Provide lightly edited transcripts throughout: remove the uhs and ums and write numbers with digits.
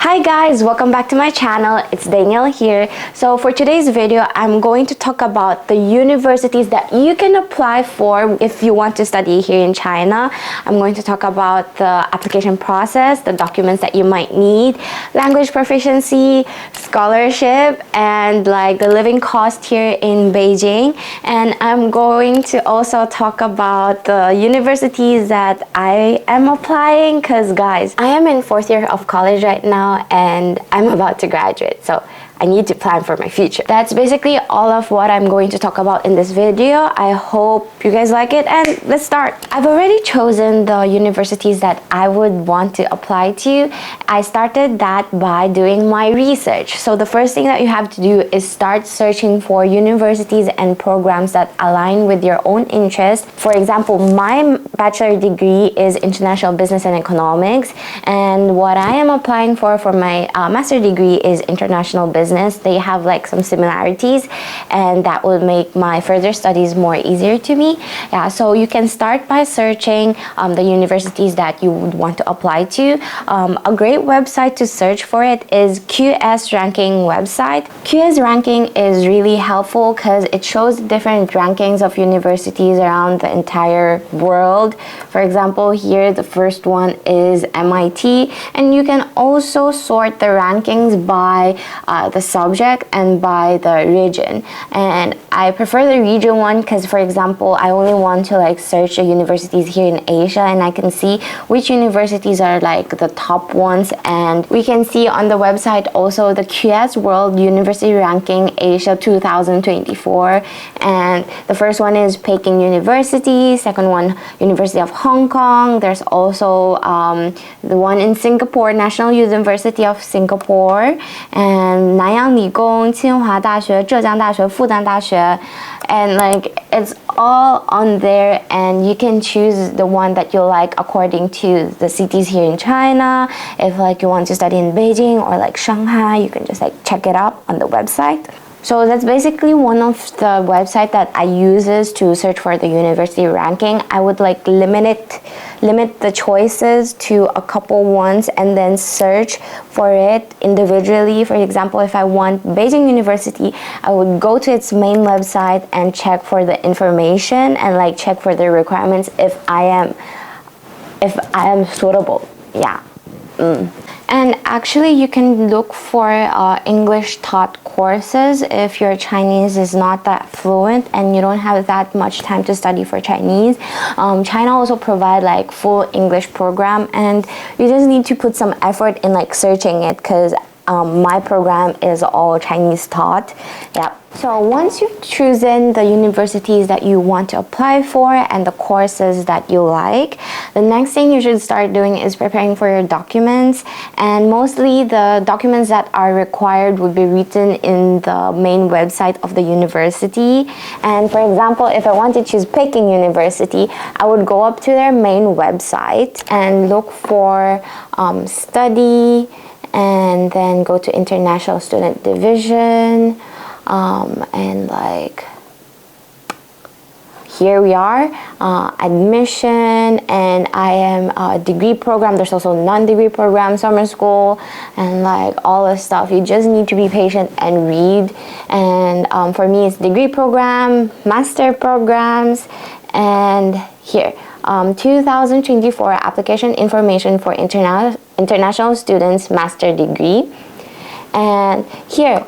Hi guys, welcome back to my channel. It's Danielle here. So for today's video, I'm going to talk about the universities that you can apply for if you want to study here in China. I'm going to talk about the application process, the documents that you might need, language proficiency, scholarship, and like the living cost here in Beijing. And I'm going to also talk about the universities that I am applying because guys, I am in 4th year of college right now and I'm about to graduate, so I need to plan for my future. That's basically all of what I'm going to talk about in this video. I hope you guys like it, and let's start. I've already chosen the universities that I would want to apply to. I started that by doing my research. So the first thing that you have to do is start searching for universities and programs that align with your own interest. For example, my bachelor degree is International Business and Economics, and what I am applying for my master degree is International Business. They have like some similarities, and that will make my further studies more easier to me. Yeah, so you can start by searching the universities that you would want to apply to. A great website to search for it is QS ranking website. QS ranking is really helpful because it shows different rankings of universities around the entire world. For example, here the first one is MIT, and you can also sort the rankings by the subject and by the region, and I prefer the region one because, for example, I only want to like search the universities here in Asia, and I can see which universities are like the top ones. And we can see on the website also the QS World University Ranking Asia 2024, and the first one is Peking University, second one University of Hong Kong. There's also the one in Singapore, National University of Singapore, and 南洋理工、清华大学、浙江大学、复旦大学, and like it's all on there, and you can choose the one that you like according to the cities here in China. If like you want to study in Beijing or like Shanghai, you can just like check it out on the website. So that's basically one of the websites that I uses to search for the university ranking. I would like limit the choices to a couple ones and then search for it individually. For example, if I want Beijing University, I would go to its main website and check for the information and like check for the requirements if I am suitable. Yeah. And actually you can look for English taught courses if your Chinese is not that fluent and you don't have that much time to study for Chinese. China also provide like full English program, and you just need to put some effort in like searching it because my program is all Chinese taught. Yeah. So once you've chosen the universities that you want to apply for and the courses that you like, the next thing you should start doing is preparing for your documents. And mostly the documents that are required would be written in the main website of the university. And for example, if I want to choose Peking University, I would go up to their main website and look for study, and then go to International Student Division, and like here we are, admission, and I am a degree program. There's also non-degree program, summer school, and like all this stuff. You just need to be patient and read. And for me, it's degree program, master programs, and here 2024 application information for international students master degree. And here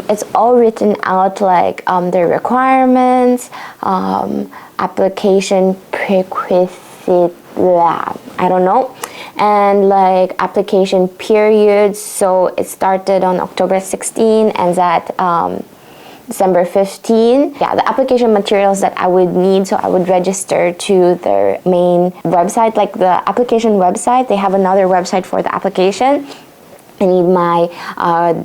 it's all written out like the requirements, application prerequisite, I don't know, and like application periods. So it started on October 16, ends at December 15. Yeah, the application materials that I would need, so I would register to their main website, like the application website. They have another website for the application. I need my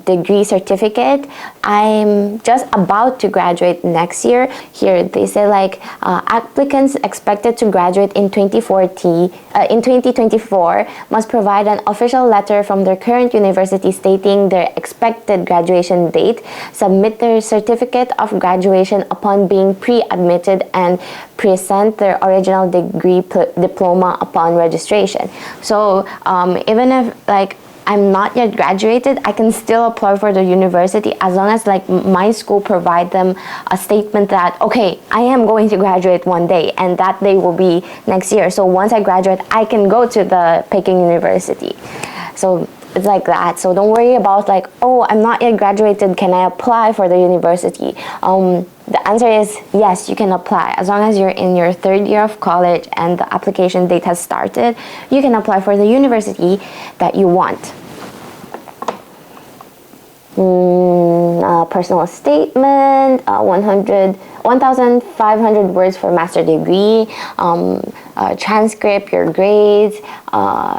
degree certificate. I'm just about to graduate next year. Here they say like applicants expected to graduate in 2024 must provide an official letter from their current university stating their expected graduation date, submit their certificate of graduation upon being pre-admitted, and present their original degree diploma upon registration. So even if like I'm not yet graduated, I can still apply for the university as long as like my school provide them a statement that, okay, I am going to graduate one day, and that day will be next year. So once I graduate, I can go to the Peking University. So it's like that. So don't worry about like, oh, I'm not yet graduated, can I apply for the university? The answer is yes, you can apply. As long as you're in your 3rd year of college and the application date has started, you can apply for the university that you want. Personal statement, 1,500 words for master degree, transcript, your grades,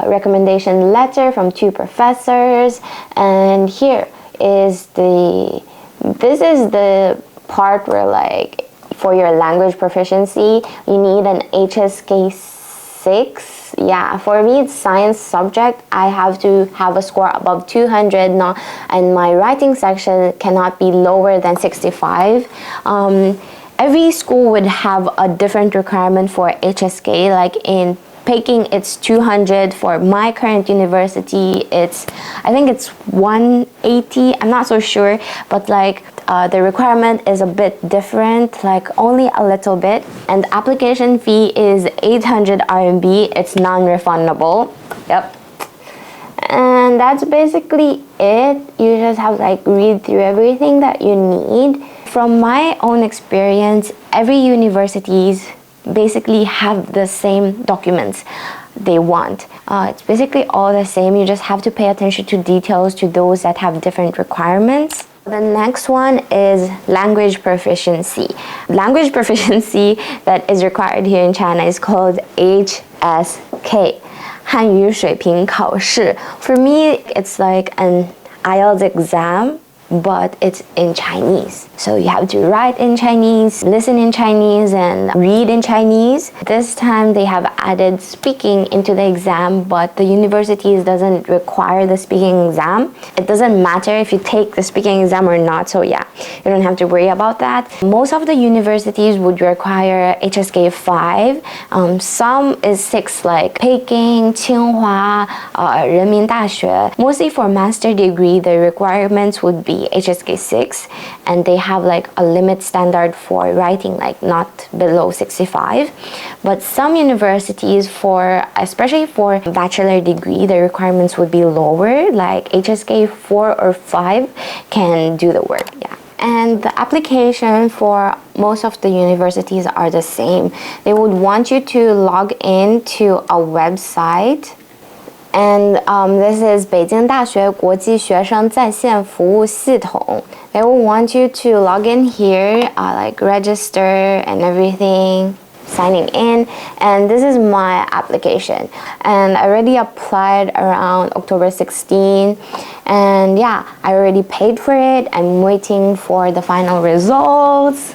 recommendation letter from 2 professors, and here is this is the part where like for your language proficiency you need an HSK 6. Yeah, for me it's science subject. I have to have a score above 200 now, and my writing section cannot be lower than 65. Every school would have a different requirement for HSK. Like in Peking it's 200. For my current university I think it's 180. I'm not so sure, but like the requirement is a bit different, like only a little bit, and the application fee is 800 RMB. It's non-refundable. Yep. And that's basically it. You just have to like read through everything that you need. From my own experience, every universities basically have the same documents they want. It's basically all the same. You just have to pay attention to details to those that have different requirements. The next one is language proficiency. Language proficiency that is required here in China is called HSK, 汉语水平考试. For me, it's like an IELTS exam, but it's in Chinese. So you have to write in Chinese, listen in Chinese, and read in Chinese. This time they have added speaking into the exam, but the universities doesn't require the speaking exam. It doesn't matter if you take the speaking exam or not, so yeah, you don't have to worry about that. Most of the universities would require HSK 5. Some is 6, like Peking, Tsinghua, Renmin Daxue. Mostly for master degree, the requirements would be HSK 6, and they have like a limit standard for writing, like not below 65. But some universities, especially for bachelor degree, the requirements would be lower, like HSK 4 or 5 can do the work. Yeah. And the application for most of the universities are the same. They would want you to log in to a website. And this is 北京大学国际学生在线服务系统. They will want you to log in here, like register and everything, signing in. And this is my application. And I already applied around October 16. And yeah, I already paid for it. I'm waiting for the final results.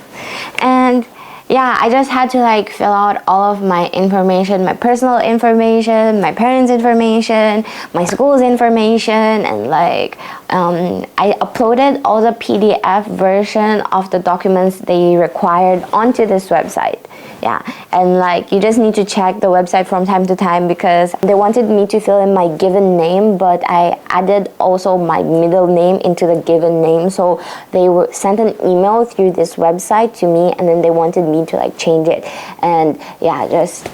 And yeah, I just had to like fill out all of my information, my personal information, my parents' information, my school's information, and like I uploaded all the PDF version of the documents they required onto this website. Yeah, and like you just need to check the website from time to time because they wanted me to fill in my given name, but I added also my middle name into the given name. So they sent an email through this website to me, and then they wanted me to like change it. And yeah, just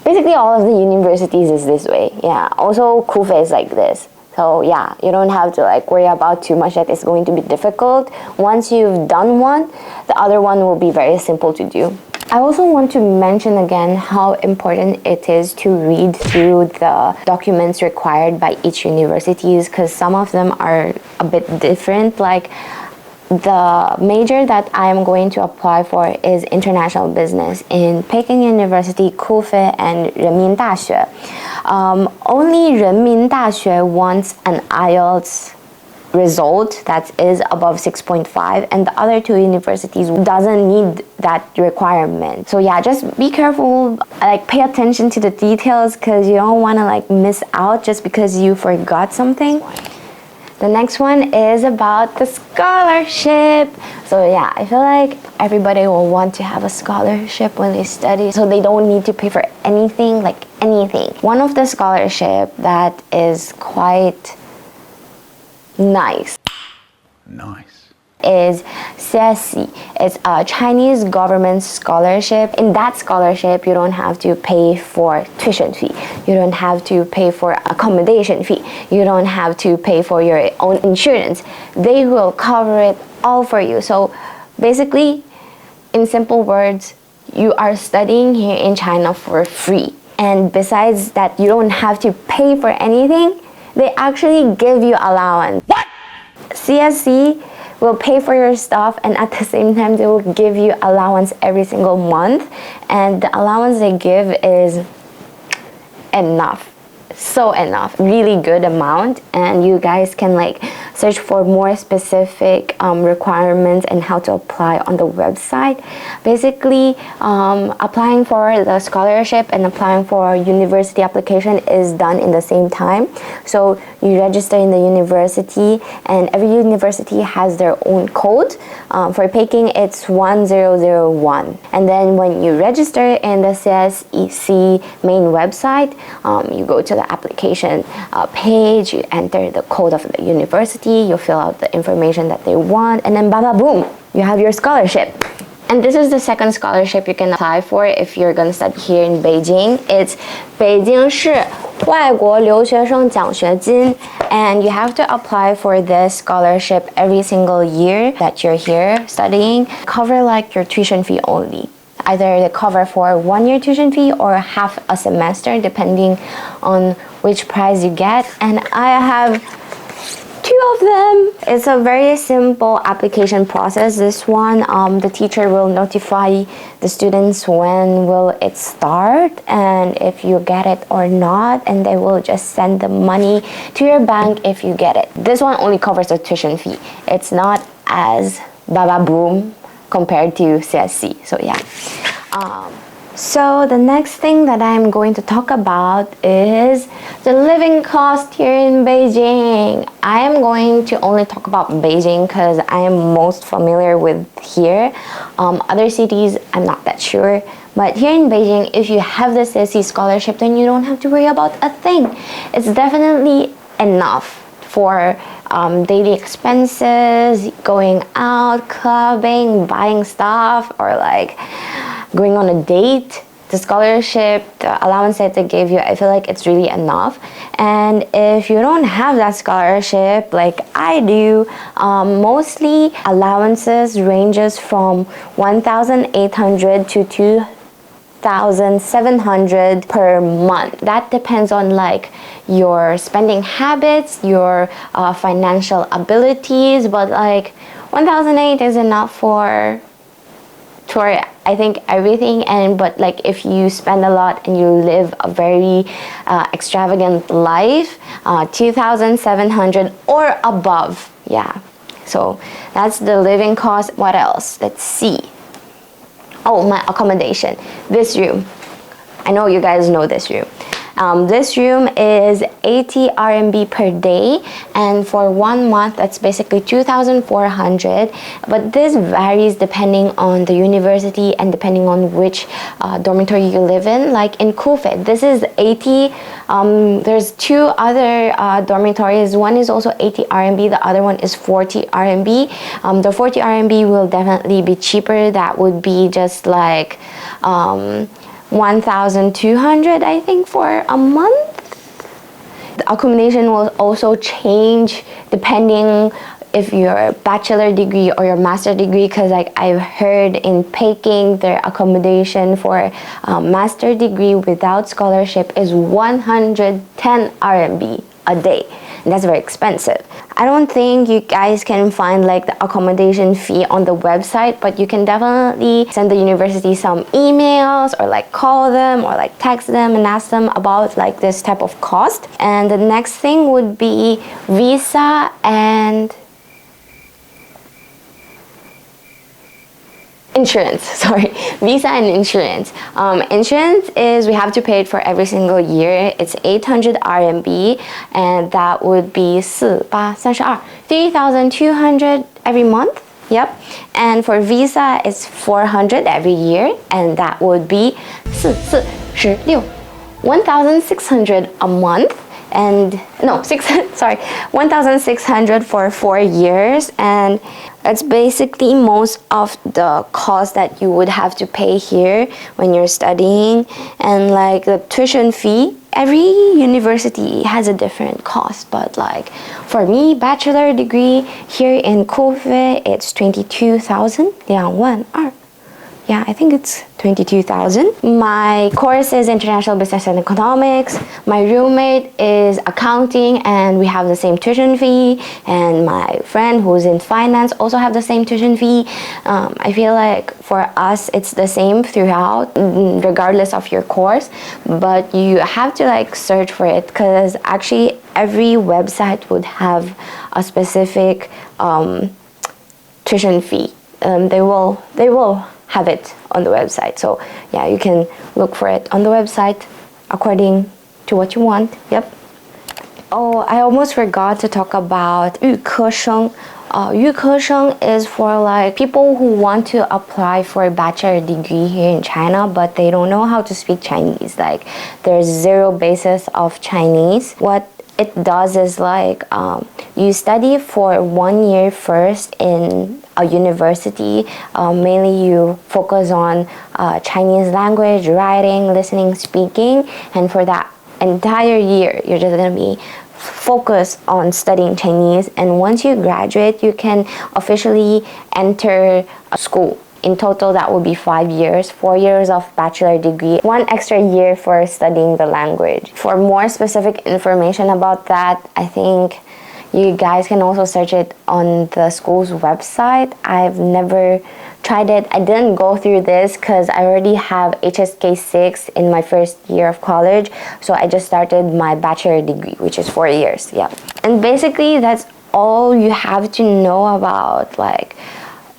basically all of the universities is this way. Yeah, also KUFE is like this. So yeah, you don't have to like worry about too much that it's going to be difficult. Once you've done one, the other one will be very simple to do. I also want to mention again how important it is to read through the documents required by each university, because some of them are a bit different. Like the major that I am going to apply for is international business in Peking University, KUFE, and Renmin Daxue. Only Renmin Daxue wants an IELTS result that is above 6.5, and the other two universities doesn't need that requirement. So yeah, just be careful, like pay attention to the details, because you don't want to like miss out just because you forgot something. The next one is about the scholarship. So yeah, I feel like everybody will want to have a scholarship when they study, so they don't need to pay for anything, like anything. One of the scholarship that is quite nice is CSC. It's a Chinese government scholarship. In that scholarship, you don't have to pay for tuition fee. You don't have to pay for accommodation fee. You don't have to pay for your own insurance. They will cover it all for you. So basically, in simple words, you are studying here in China for free. And besides that, you don't have to pay for anything. They actually give you allowance. What? CSC will pay for your stuff, and at the same time they will give you allowance every single month, and the allowance they give is enough, so enough, really good amount. And you guys can like search for more specific requirements and how to apply on the website. Basically, applying for the scholarship and applying for university application is done in the same time. So you register in the university, and every university has their own code. For Peking, it's 1001. And then when you register in the CSEC main website, you go to the application page, you enter the code of the university, you fill out the information that they want, and then bada boom, you have your scholarship. And this is the second scholarship you can apply for if you're going to study here in Beijing. It's 北京市外国留学生奖学金, and you have to apply for this scholarship every single year that you're here studying. Cover like your tuition fee only. Either they cover for 1 year tuition fee or half a semester, depending on which prize you get. And I have 2 of them. It's a very simple application process. This one, the teacher will notify the students when will it start and if you get it or not, and they will just send the money to your bank if you get it. This one only covers the tuition fee. It's not as baba boom compared to CSC. So yeah. So the next thing that I'm going to talk about is the living cost here in Beijing. I am going to only talk about Beijing because I am most familiar with here. Other cities, I'm not that sure. But here in Beijing, if you have the CSC scholarship, then you don't have to worry about a thing. It's definitely enough for daily expenses, going out, clubbing, buying stuff, or like going on a date. The scholarship, the allowance that they gave you, I feel like it's really enough. And if you don't have that scholarship like I do, mostly allowances ranges from 1,800 to 2,700 per month. That depends on like your spending habits, your financial abilities, but like 1,800 is enough for I think everything. And but like if you spend a lot and you live a very extravagant life, 2,700 or above. Yeah, so that's the living cost. What else? Let's see. Oh, my accommodation. This room, I know you guys know this room. This room is 80 RMB per day, and for 1 month that's basically 2,400. But this varies depending on the university and depending on which dormitory you live in. Like in Kufei, this is 80. There's 2 other dormitories. One is also 80 RMB, the other one is 40 RMB. The 40 RMB will definitely be cheaper. That would be just like 1,200, I think, for a month. The accommodation will also change depending if you're a bachelor degree or your master degree, because like I've heard in Peking, their accommodation for a master degree without scholarship is 110 RMB a day. And that's very expensive. I don't think you guys can find like the accommodation fee on the website, but you can definitely send the university some emails or like call them or like text them and ask them about like this type of cost. And the next thing would be visa and insurance, sorry, visa and insurance. Insurance is, we have to pay it for every single year. It's 800 RMB, and that would be 3,200 every month. Yep. And for visa, it's 400 every year, and that would be 1,600 a month, and no, 1,600 for 4 years, and that's basically most of the cost that you would have to pay here when you're studying. And like the tuition fee, every university has a different cost, but like for me, bachelor degree here in Kobe, it's 22,000 2万二. Yeah, I think it's 22,000. My course is International Business and Economics. My roommate is accounting, and we have the same tuition fee. And my friend who's in finance also have the same tuition fee. I feel like for us, it's the same throughout, regardless of your course. But you have to like search for it, because actually every website would have a specific tuition fee. They will have it on the website. So yeah, you can look for it on the website according to what you want. Yep. Oh, I almost forgot to talk about 预科生. 预科生 is for like people who want to apply for a bachelor degree here in China, but they don't know how to speak Chinese. Like there's zero basis of Chinese. What it does is like you study for 1 year first in a university. Mainly you focus on Chinese language, writing, listening, speaking, and for that entire year you're just going to be focused on studying Chinese. And once you graduate, you can officially enter a school. In total, that would be 5 years, 4 years of bachelor degree, 1 extra year for studying the language. For more specific information about that, I think you guys can also search it on the school's website. I've never tried it. I didn't go through this because I already have HSK 6 in my first year of college. So I just started my bachelor degree, which is 4 years. Yeah. And basically, that's all you have to know about like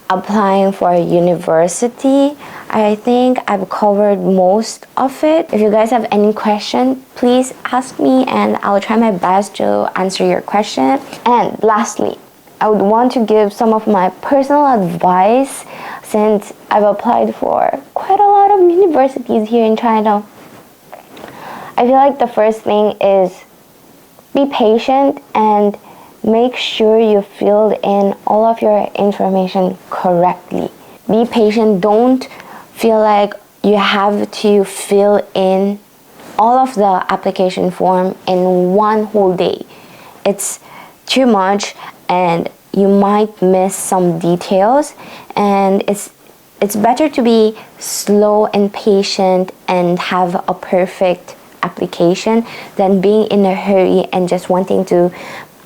applying for a university. I think I've covered most of it. If you guys have any question, please ask me and I'll try my best to answer your question. And lastly, I would want to give some of my personal advice since I've applied for quite a lot of universities here in China. I feel like the first thing is be patient and make sure you filled in all of your information correctly. Be patient. Don't feel like you have to fill in all of the application form in one whole day. It's too much and you might miss some details, and it's better to be slow and patient and have a perfect application than being in a hurry and just wanting to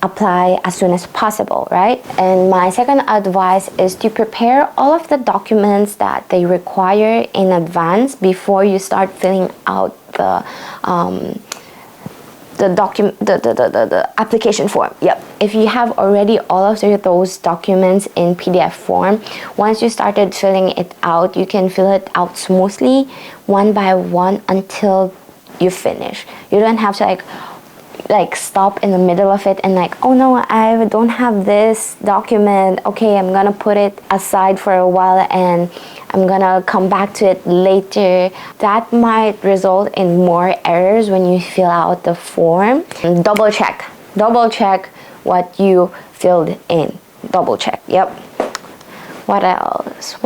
apply as soon as possible, right? And my second advice is to prepare all of the documents that they require in advance before you start filling out the application form. Yep. If you have already all of those documents in PDF form, once you started filling it out, you can fill it out smoothly one by one until you finish. You don't have to like stop in the middle of it and like, oh no, I don't have this document. Okay, I'm gonna put it aside for a while and I'm gonna come back to it later. That might result in more errors when you fill out the form. Double check what you filled in. Double check. Yep. What else?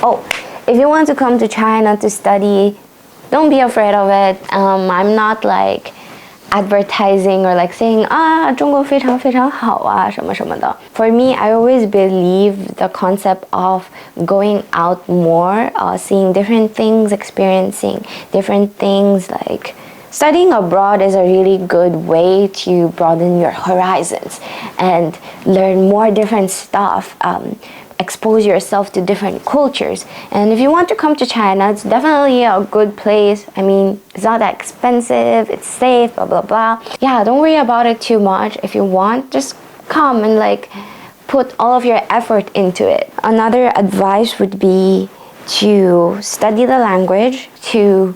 Oh, if you want to come to China to study, don't be afraid of it. I'm not like advertising or like saying 中国非常非常好啊什么什么的. For me, I always believe the concept of going out more, seeing different things, experiencing different things. Like studying abroad is a really good way to broaden your horizons and learn more different stuff. Expose yourself to different cultures. And if you want to come to China, it's definitely a good place. I mean, it's not that expensive, it's safe, blah blah blah. Yeah, don't worry about it too much. If you want, just come and like put all of your effort into it. Another advice would be to study the language, to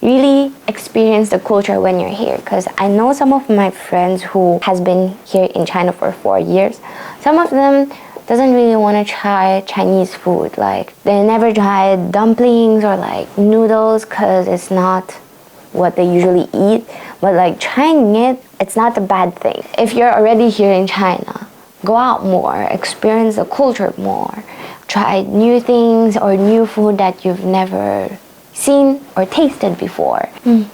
really experience the culture when you're here, because I know some of my friends who has been here in China for 4 years. Some of them doesn't really want to try Chinese food. Like, they never tried dumplings or like noodles because it's not what they usually eat. But like trying it, it's not a bad thing. If you're already here in China, go out more, experience the culture more, try new things or new food that you've never seen or tasted before. I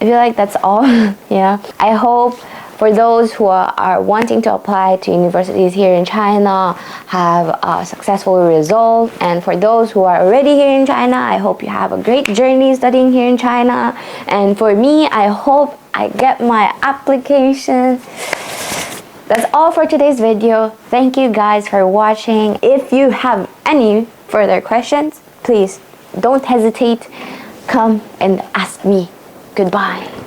feel like that's all. Yeah. I hope for those who are wanting to apply to universities here in China have a successful result. And for those who are already here in China, I hope you have a great journey studying here in China. And for me, I hope I get my application. That's all for today's video. Thank you guys for watching. If you have any further questions, please don't hesitate. Come and ask me. Goodbye.